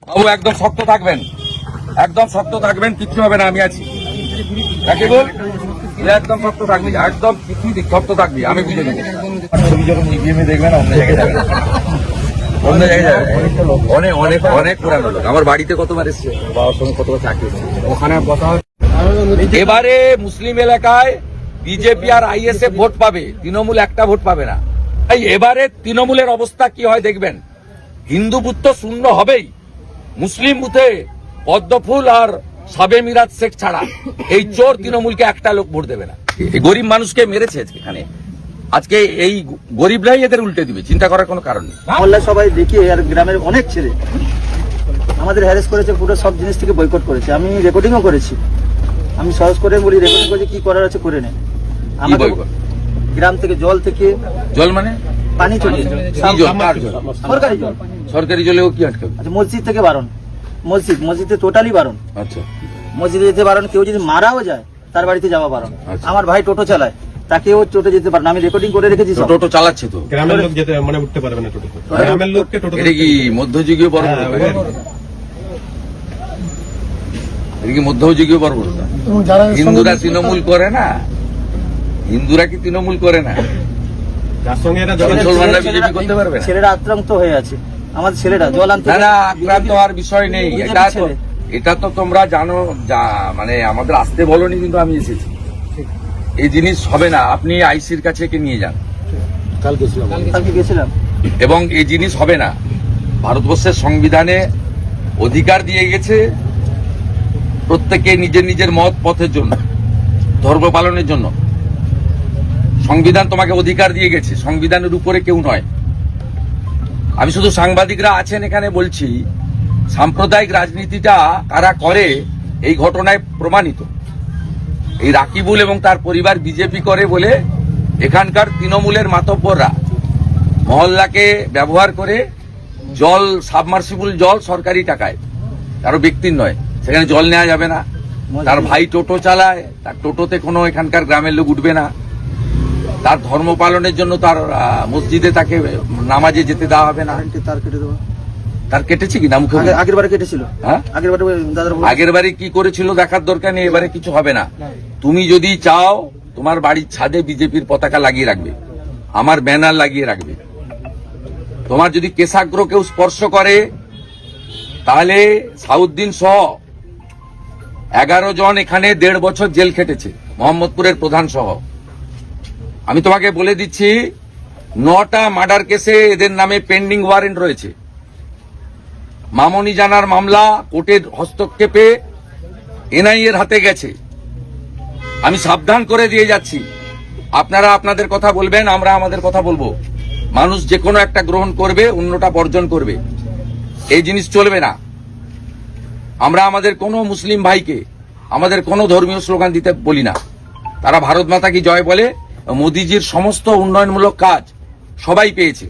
বাবু একদম শক্ত থাকবেন, একদম শক্ত থাকবেন, কিচ্ছু হবে না, আমি আছি। রাকিবুল একদম শক্ত থাকবি, একদম শক্ত থাকবি, আমি বুঝে নেবো। ছবি যখন ইভিএমে দেখবেন অন্য জায়গায় যাবেন, অন্য জায়গায় যাবেন। অনেক অনেক অনেক পুরানো লোক আমার বাড়িতে কতবার এসছে, বাবার সঙ্গে কতবার চাকরি ওখানে কথা। এবারে মুসলিম এলাকায় বিজেপি আর আইএসএফ ভোট পাবে, তৃণমূল একটা ভোট পাবে না। তাই এবারে তৃণমূলের অবস্থা কি হয় দেখবেন। হিন্দু বুথ তো শূন্য হবেই, মুসলিম বুথে পদ্মফুল আর সাবে মিরাজ শেখ ছাড়া এই চোর তৃণমূলকে একটা লোক ভোট দেবে না। এই গরিব মানুষকে মেরেছে এখানে, আজকে এই গরিবরাই এদের উল্টে দিবে, চিন্তা করার কোনো কারণ নেই। মহল্লা সবাই দেখিয়ে আর গ্রামের অনেক ছেলে আমাদের হ্যারেস করেছে, পুরো সব জিনিস থেকে বয়কট করেছে। আমি রেকর্ডিংও করেছি, আমি সহজ করে বলি রেকর্ডিং করেছি, কি করার আছে করে নেন। আমাকে গ্রাম থেকে জল জল মানে পানি চলে সরকারি জল, সরকারি জলেও কি আটকাবে? আচ্ছা মসজিদ থেকে বারণ, মসজিদে টোটালি বারণ। আচ্ছা মসজিদে যেতে বারণ, কেউ যদি মারাও যায় তার বাড়িতে যাওয়া বারণ। আচ্ছা। আমার ভাই টোটো চালায়, তাকেও টোটো যেতে পারে না, আমি রেকর্ডিং করে রেখেছি। টোটো চালাচ্ছে তো গ্রামের লোক যেতে মানে উঠতে পারবে না টোটো, গ্রামের লোককে টোটো। এটা কি মধ্যযুগীয় পর্ব? এটা কি মধ্যযুগীয় পর্ব? হিন্দুরা তৃণমূল করে না, হিন্দুরা কি তৃণমূল করে না? যার সঙ্গে এরা মুসলমানরা বিজেপি করতে পারবে না? ছেলেরা আক্রান্ত হয়ে আছে, আমাদের ছেলেরা জল আনতে। না আক্রান্ত হওয়ার বিষয় নেই, এটা তো তোমরা জানো, মানে আমাদের আসতে বলনি, কিন্তু আমি এসেছি। এই জিনিস হবে না, আপনি আইসির কাছে নিয়ে যান। কালকে গেছিলাম। এবং এই জিনিস হবে না। ভারতবর্ষের সংবিধানে অধিকার দিয়ে গেছে প্রত্যেকে নিজের নিজের মত পথের জন্য, ধর্ম পালনের জন্য। সংবিধান তোমাকে অধিকার দিয়ে গেছে, সংবিধানের উপরে কেউ নয়। আমি শুধু সাংবাদিকরা আছেন এখানে বলছি, সাম্প্রদায়িক রাজনীতিটা কারা করে এই ঘটনায় প্রমাণিত। এই রাকিবুল এবং তার পরিবার বিজেপি করে বলে এখানকার তৃণমূলের মাতব্বররা মহল্লাকে ব্যবহার করে জল, সাবমার্সিবল জল সরকারি টাকায়, কারো ব্যক্তির নয়, সেখানে জল নেওয়া যাবে না। তার ভাই টোটো চালায়, তার টোটোতে কোনো এখানকার গ্রামের লোক উঠবে না। তার ধর্ম পালনের জন্য তার মসজিদে তাকে নামাজে যেতে দেওয়া হবে না। তার কেটেছে কি না? মুখে আগের বারে কেটেছিল। হ্যাঁ, আগের বারে কি করেছিল দেখার দরকার নেই, এবারে কিছু হবে না। তুমি যদি চাও তোমার বাড়ির ছাদে বিজেপির পতাকা লাগিয়ে রাখবে, আমার ব্যানার লাগিয়ে রাখবে। তোমার যদি কেশাগ্র কেউ স্পর্শ করে তাহলে সাউদ্দিন সহ 11 জন এখানে 1.5 বছর জেল খেটেছে, মোহাম্মদপুরের প্রধান সহ। আমি তোমাকে বলে দিচ্ছি, 9টা মার্ডার কেসে এদের নামে পেন্ডিং ওয়ারেন্ট রয়েছে। মামনি জানার মামলা কোর্টের হস্তক্ষেপে এনআইএর হাতে গেছে। আমি সাবধান করে দিয়ে যাচ্ছি, আপনারা আপনাদের কথা বলবেন, আমরা আমাদের কথা বলবো। মানুষ যে কোনো একটা গ্রহণ করবে, অন্যটা বর্জন করবে, এই জিনিস চলবে না। আমরা আমাদের কোনো মুসলিম ভাইকে আমাদের কোনো ধর্মীয় স্লোগান দিতে বলি না। তারা ভারত মাতা কি জয় বলে, মোদিজির সমস্ত উন্নয়নমূলক কাজ সবাই পেয়েছে।